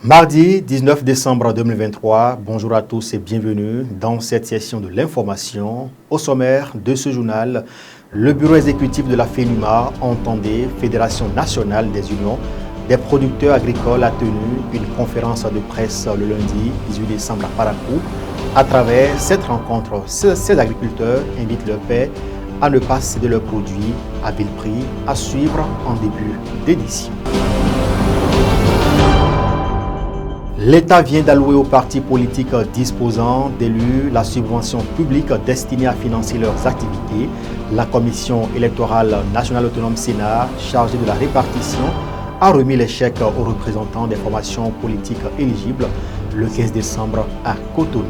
Mardi 19 décembre 2023, bonjour à tous et bienvenue dans cette session de l'information. Au sommaire de ce journal, le bureau exécutif de la FENUMA, entendez Fédération nationale des unions des producteurs agricoles, a tenu une conférence de presse le lundi 18 décembre à Parakou. À travers cette rencontre, ces agriculteurs invitent leur pairs à ne pas céder leurs produits à vil prix, à suivre en début d'édition. L'État vient d'allouer aux partis politiques disposant d'élus la subvention publique destinée à financer leurs activités. La Commission électorale nationale autonome Sénat, chargée de la répartition, a remis les chèques aux représentants des formations politiques éligibles le 15 décembre à Cotonou.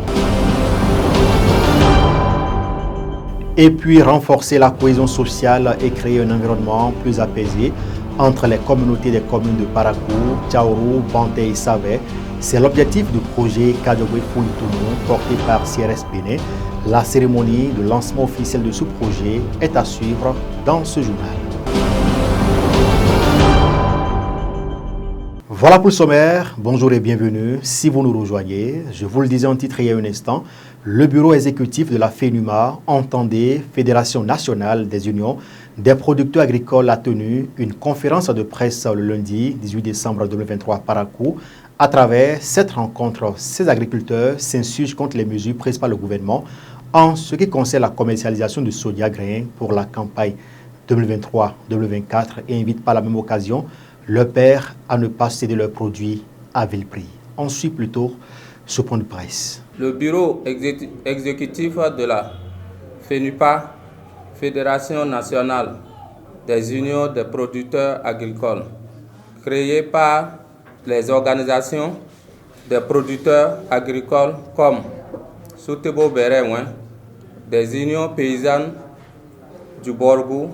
Et puis renforcer la cohésion sociale et créer un environnement plus apaisé entre les communautés des communes de Parakou, Tchaourou, Banté et Savé. C'est l'objectif du projet Kadjogwe Foulitounou porté par CRS Bénin. La cérémonie de lancement officiel de ce projet est à suivre dans ce journal. Voilà pour le sommaire. Bonjour et bienvenue. Si vous nous rejoignez, je vous le disais en titre il y a un instant, le bureau exécutif de la FENUMA, entendez Fédération nationale des unions des producteurs agricoles, a tenu une conférence de presse le lundi 18 décembre 2023 à Parakou. À travers cette rencontre, ces agriculteurs s'insurgent contre les mesures prises par le gouvernement en ce qui concerne la commercialisation du soja grain pour la campagne 2023-2024 et invitent par la même occasion leurs pairs à ne pas céder leurs produits à vil prix. On suit plutôt ce point de presse. Le bureau exécutif de la FENUPA, Fédération nationale des unions des producteurs agricoles, créé par les organisations des producteurs agricoles comme Soutebo Berewen, des unions paysannes du Borgou,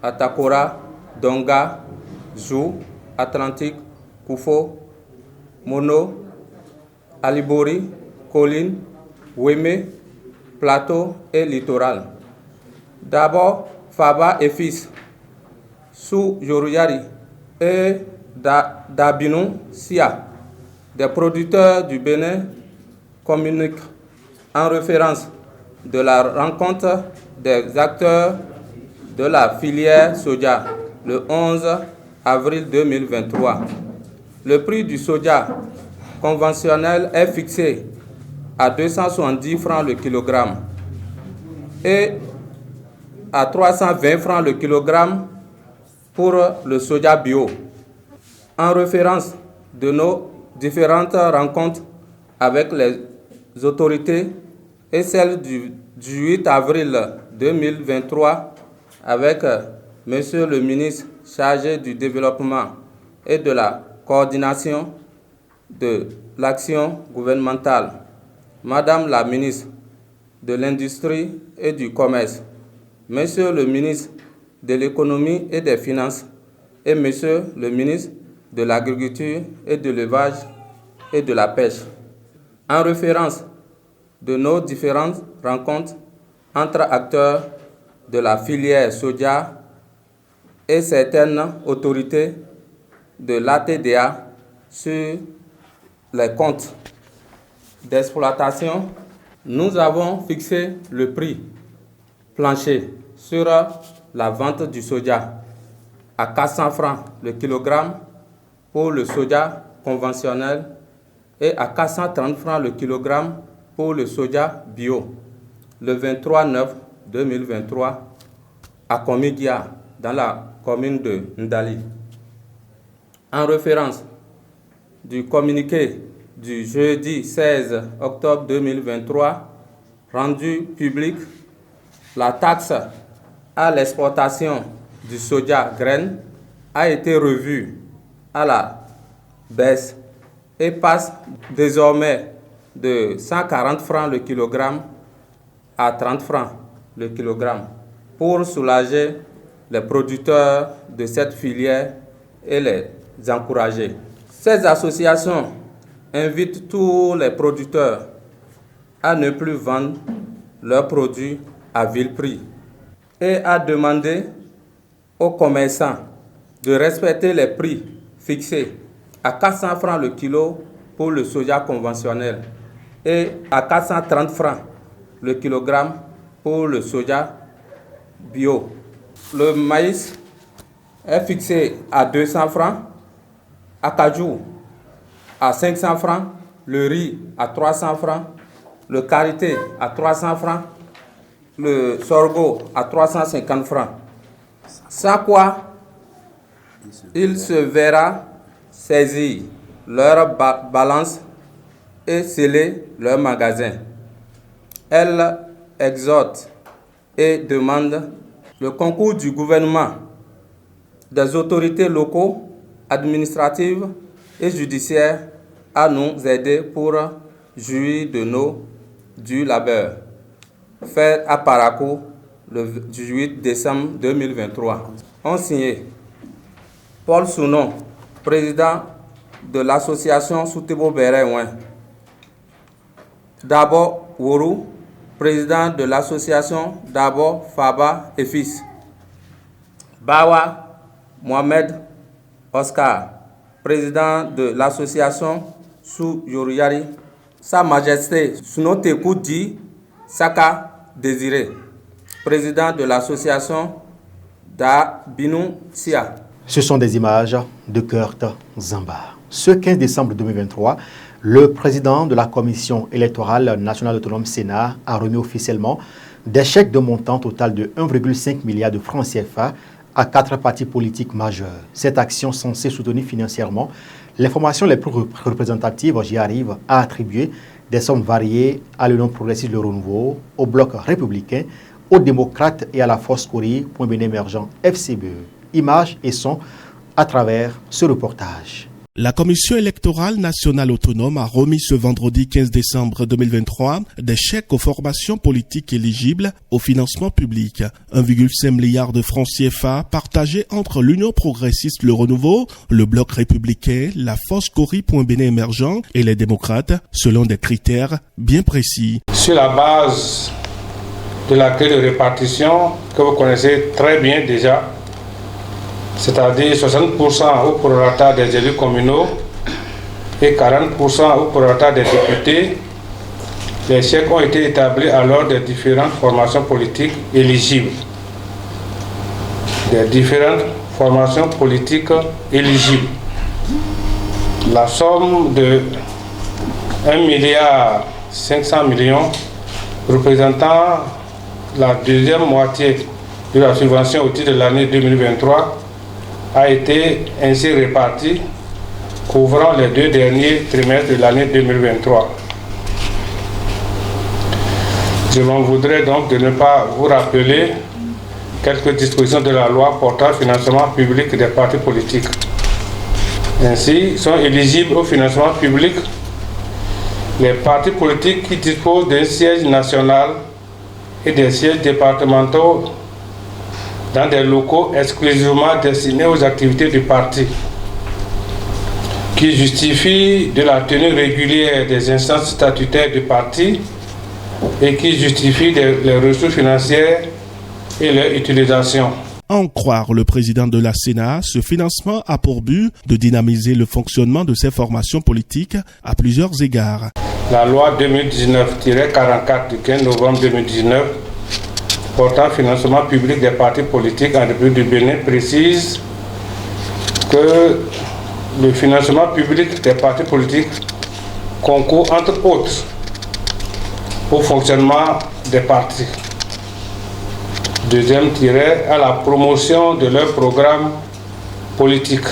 Atakora, Donga, Zou, Atlantique, Koufo, Mono, Alibori, Colline, Weme, Plateau et Littoral. D'abord, Faba et fils, Sou Joruyari et Dabinou Sia, des producteurs du Bénin, communiquent en référence de la rencontre des acteurs de la filière soja le 11 avril 2023. Le prix du soja conventionnel est fixé à 270 francs le kilogramme et à 320 francs le kilogramme pour le soja bio. En référence de nos différentes rencontres avec les autorités et celle du 8 avril 2023 avec Monsieur le ministre chargé du développement et de la coordination de l'action gouvernementale, Madame la ministre de l'Industrie et du Commerce, Monsieur le ministre de l'Économie et des Finances et Monsieur le ministre de l'Agriculture et de l'Élevage et de la Pêche. En référence de nos différentes rencontres entre acteurs de la filière soja et certaines autorités de l'ATDA sur les comptes d'exploitation, nous avons fixé le prix plancher sur la vente du soja à 400 francs le kilogramme pour le soja conventionnel et à 430 francs le kilogramme pour le soja bio, le 23/9/2023 à Komigia, dans la commune de Ndali. En référence du communiqué du jeudi 16 octobre 2023 rendu public, la taxe à l'exportation du soja grain a été revue à la baisse et passe désormais de 140 francs le kilogramme à 30 francs le kilogramme pour soulager les producteurs de cette filière et les encourager. Ces associations invitent tous les producteurs à ne plus vendre leurs produits à vil prix et à demander aux commerçants de respecter les prix fixés à 400 francs le kilo pour le soja conventionnel et à 430 francs le kilogramme pour le soja bio. Le maïs est fixé à 200 francs, acajou à 500 francs, le riz à 300 francs, le karité à 300 francs, le sorgho à 350 francs. Sans quoi, il se verra saisir leur balance et sceller leur magasin. Elle exhorte et demande le concours du gouvernement, des autorités locaux, administratives et judiciaires à nous aider pour jouir de nos du labeur. Fait à Parakou le 18 décembre 2023. On signé Paul Sounon, président de l'association Soutebo Béréouin. D'abord Wourou, président de l'association D'abord Faba et Fils. Bawa Mohamed Oscar, président de l'association Sou Yoruyari. Sa Majesté Sunotekou Di Saka Désiré, président de l'association Da Binou Sia. Ce sont des images de Kurt Zamba. Ce 15 décembre 2023, le président de la Commission électorale nationale autonome Sénat a remis officiellement des chèques de montant total de 1,5 milliard de francs CFA à 4 partis politiques majeurs. Cette action censée soutenir financièrement les formations les plus représentatives, j'y arrive, à attribuer des sommes variées à l'Union progressiste Le Renouveau, au Bloc républicain, aux démocrates et à la Force Cori, point bien émergent FCBE. Images et sons à travers ce reportage. La Commission électorale nationale autonome a remis ce vendredi 15 décembre 2023 des chèques aux formations politiques éligibles au financement public. 1,5 milliard de francs CFA partagés entre l'Union progressiste Le Renouveau, le Bloc républicain, la Force Cori, point Bénin émergent et les démocrates, selon des critères bien précis. Sur la base de la clé de répartition que vous connaissez très bien déjà, c'est-à-dire 60% au prorata des élus communaux et 40% au prorata des députés, les chèques ont été établis à l'ordre des différentes formations politiques éligibles. Des différentes formations politiques éligibles. La somme de 1,5 milliard représentant la deuxième moitié de la subvention au titre de l'année 2023 a été ainsi réparti, couvrant les 2 derniers trimestres de l'année 2023. Je m'en voudrais donc de ne pas vous rappeler quelques dispositions de la loi portant financement public des partis politiques. Ainsi, sont éligibles au financement public les partis politiques qui disposent d'un siège national et des sièges départementaux dans des locaux exclusivement destinés aux activités du parti, qui justifient de la tenue régulière des instances statutaires du parti et qui justifient les ressources financières et leur utilisation. À en croire le président de la Sénat, ce financement a pour but de dynamiser le fonctionnement de ces formations politiques à plusieurs égards. La loi 2019-44 du 15 novembre 2019 portant financement public des partis politiques en République du Bénin précise que le financement public des partis politiques concourt entre autres au fonctionnement des partis. Deuxième tiret, à la promotion de leurs programmes politiques.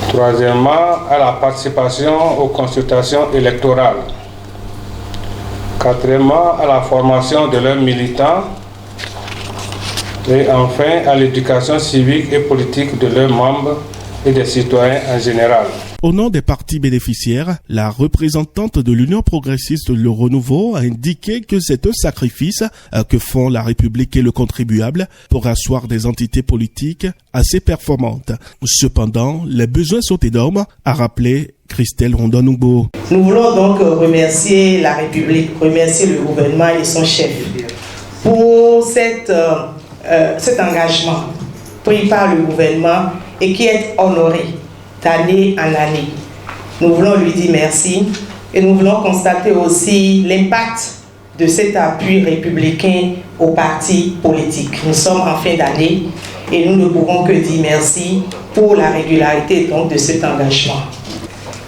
Troisièmement, à la participation aux consultations électorales. Quatrièmement, à la formation de leurs militants. Et enfin, à l'éducation civique et politique de leurs membres et des citoyens en général. Au nom des partis bénéficiaires, la représentante de l'Union progressiste Le Renouveau a indiqué que c'est un sacrifice que font la République et le contribuable pour asseoir des entités politiques assez performantes. Cependant, les besoins sont énormes, a rappelé Christelle Rondon-Noubo. Nous voulons donc remercier la République, remercier le gouvernement et son chef pour cet engagement pris par le gouvernement et qui est honoré d'année en année. Nous voulons lui dire merci et nous voulons constater aussi l'impact de cet appui républicain aux partis politiques. Nous sommes en fin d'année et nous ne pouvons que dire merci pour la régularité donc, de cet engagement.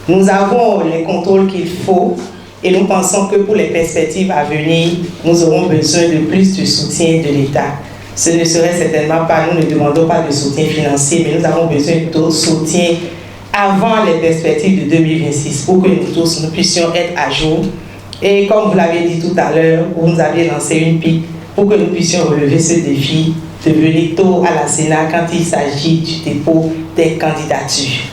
Nous avons les contrôles qu'il faut et nous pensons que pour les perspectives à venir, nous aurons besoin de plus de soutien de l'État. Ce ne serait certainement pas, nous ne demandons pas de soutien financier, mais nous avons besoin de soutien avant les perspectives de 2026 pour que nous tous nous puissions être à jour. Et comme vous l'avez dit tout à l'heure, vous nous avez lancé une pique pour que nous puissions relever ce défi de venir tôt à la Sénat quand il s'agit du dépôt des candidatures.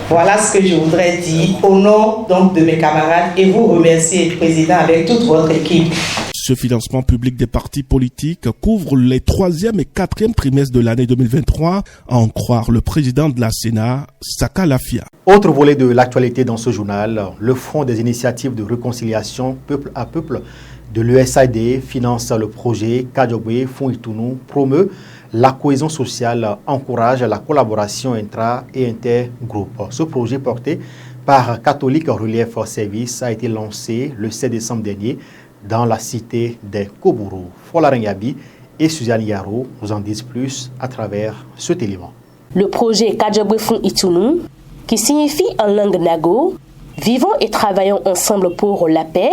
Voilà ce que je voudrais dire au nom donc, de mes camarades et vous remercier, Président, avec toute votre équipe. Ce financement public des partis politiques couvre les 3e et 4e trimestres de l'année 2023, à en croire le président de la Sénat, Saka Lafia. Autre volet de l'actualité dans ce journal, le Fonds des initiatives de réconciliation peuple à peuple de l'USAID finance le projet Kajogbe Fonds Itounou, promeut la cohésion sociale, encourage la collaboration intra- et intergroupe. Ce projet porté par Catholic Relief Service a été lancé le 7 décembre dernier dans la cité des Kobourou. Fola Rengabi et Suzanne Yaro nous en disent plus à travers cet élément. Le projet Kajogbe Fonds Itounou, qui signifie en langue nago « Vivons et travaillons ensemble pour la paix »,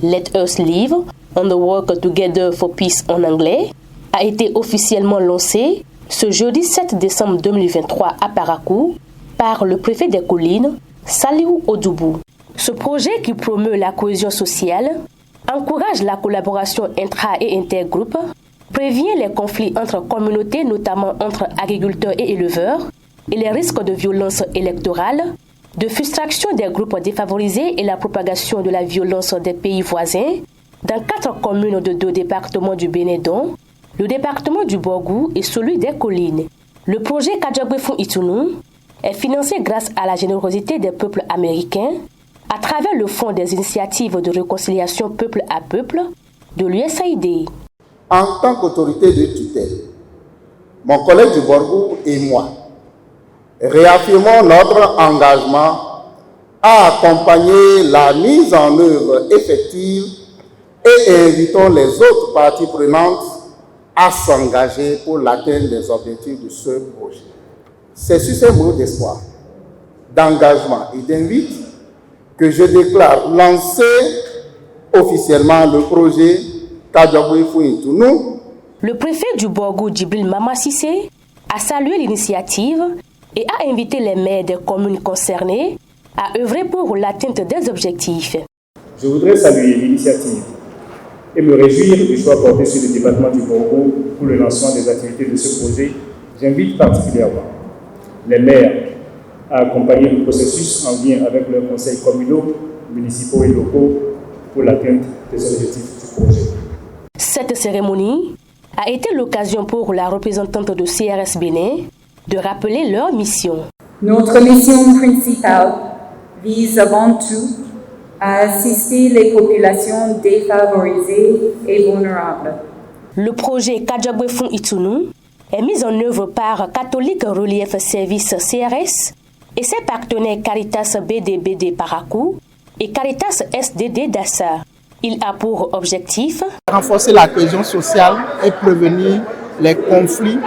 Let Us Live, on the Work Together for Peace en anglais, a été officiellement lancé ce jeudi 7 décembre 2023 à Parakou par le préfet des collines, Saliou Odoubou. Ce projet qui promeut la cohésion sociale, encourage la collaboration intra- et intergroupe, prévient les conflits entre communautés, notamment entre agriculteurs et éleveurs, et les risques de violence électorale, de frustration des groupes défavorisés et la propagation de la violence des pays voisins, dans 4 communes de 2 départements du Bénédon, le département du Borgou et celui des collines. Le projet Kajogbe Fonds Itounou est financé grâce à la générosité des peuples américains à travers le Fonds des initiatives de réconciliation peuple à peuple de l'USAID. En tant qu'autorité de tutelle, mon collègue du Borgou et moi réaffirmons notre engagement à accompagner la mise en œuvre effective et invitons les autres parties prenantes à s'engager pour l'atteinte des objectifs de ce projet. C'est sur ces mots d'espoir, d'engagement et d'invite que je déclare lancer officiellement le projet Kajogbe Fonds Itounou. Le préfet du Borgou, Djibril Mama Sissé, a salué l'initiative et a invité les maires des communes concernées à œuvrer pour l'atteinte des objectifs. Je voudrais saluer l'initiative et me réjouir du choix porté sur le département du Borgou pour le lancement des activités de ce projet. J'invite particulièrement les maires à accompagner le processus en lien avec leurs conseils communaux, municipaux et locaux pour l'atteinte des objectifs du projet. Cette cérémonie a été l'occasion pour la représentante de CRS Bénin de rappeler leur mission. Notre mission principale vise avant tout à assister les populations défavorisées et vulnérables. Le projet Kajogbe Fonds Itounou est mis en œuvre par Catholic Relief Service CRS et ses partenaires Caritas BDBD Parakou et Caritas SDD Dassa. Il a pour objectif renforcer la cohésion sociale et prévenir les conflits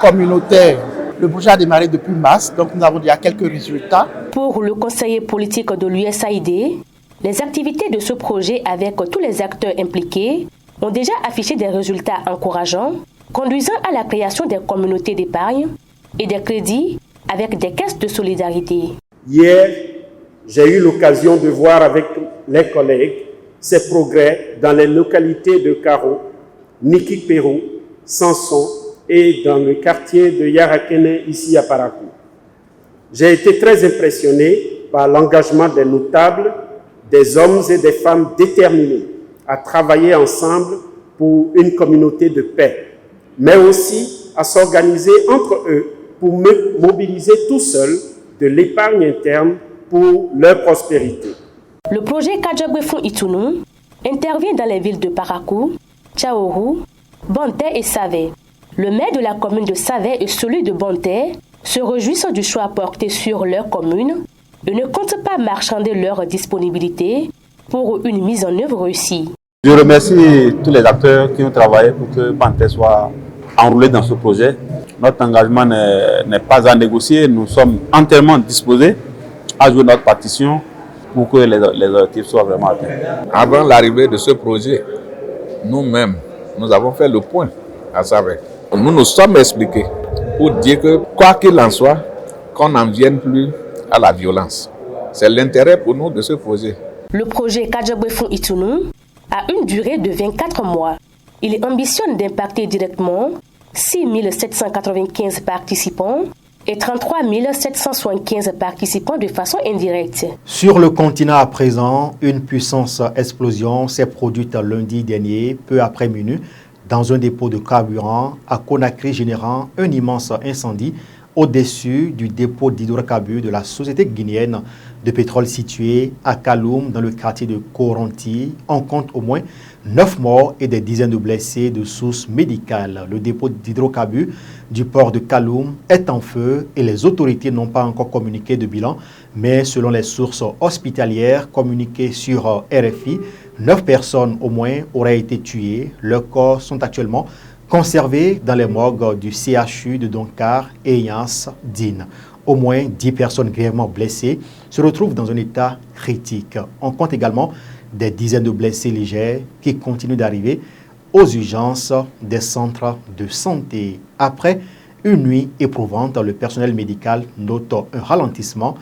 communautaires. Le projet a démarré depuis mars, donc nous avons déjà quelques résultats. Pour le conseiller politique de l'USAID, les activités de ce projet avec tous les acteurs impliqués ont déjà affiché des résultats encourageants, conduisant à la création des communautés d'épargne et des crédits avec des caisses de solidarité. Hier, j'ai eu l'occasion de voir avec les collègues ces progrès dans les localités de Karo, Nikik-Pérou, Sanson et dans le quartier de Yarakene, ici à Parakou. J'ai été très impressionné par l'engagement des notables, des hommes et des femmes déterminés à travailler ensemble pour une communauté de paix, mais aussi à s'organiser entre eux pour mobiliser tout seuls de l'épargne interne pour leur prospérité. Le projet Kajogbe Fonds Itounou intervient dans les villes de Parakou, Tchaourou, Banté et Savé. Le maire de la commune de Savé et celui de Banté se réjouissent du choix porté sur leur commune et ne comptent pas marchander leur disponibilité pour une mise en œuvre réussie. Je remercie tous les acteurs qui ont travaillé pour que Panthère soit enrôlé dans ce projet. Notre engagement n'est pas à négocier. Nous sommes entièrement disposés à jouer notre partition pour que les objectifs soient vraiment atteints. Avant l'arrivée de ce projet, nous-mêmes, nous avons fait le point à savoir. Nous nous sommes expliqués pour dire que, quoi qu'il en soit, qu'on n'en vienne plus à la violence. C'est l'intérêt pour nous de ce projet. Le projet Kadjabwefon Itounou a une durée de 24 mois. Il ambitionne d'impacter directement 6 795 participants et 33 775 participants de façon indirecte. Sur le continent à présent, une puissante explosion s'est produite lundi dernier, peu après minuit, dans un dépôt de carburant à Conakry, générant un immense incendie au-dessus du dépôt d'hydrocarbures de la société guinéenne de pétrole situé à Kaloum, dans le quartier de Koronti. On compte au moins 9 morts et des dizaines de blessés de sources médicales. Le dépôt d'hydrocarbures du port de Kaloum est en feu et les autorités n'ont pas encore communiqué de bilan, mais selon les sources hospitalières communiquées sur RFI, 9 personnes au moins auraient été tuées. Leurs corps sont actuellement conservés dans les morgues du CHU de Donkar et Yans Dine. Au moins 10 personnes grièvement blessées se retrouvent dans un état critique. On compte également des dizaines de blessés légers qui continuent d'arriver aux urgences des centres de santé. Après une nuit éprouvante, le personnel médical note un ralentissement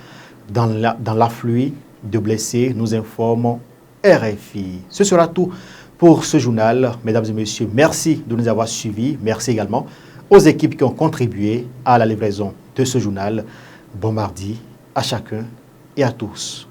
dans l'afflux de blessés, nous informe RFI. Ce sera tout pour ce journal. Mesdames et messieurs, merci de nous avoir suivis. Merci également aux équipes qui ont contribué à la livraison de ce journal. Bon mardi à chacun et à tous.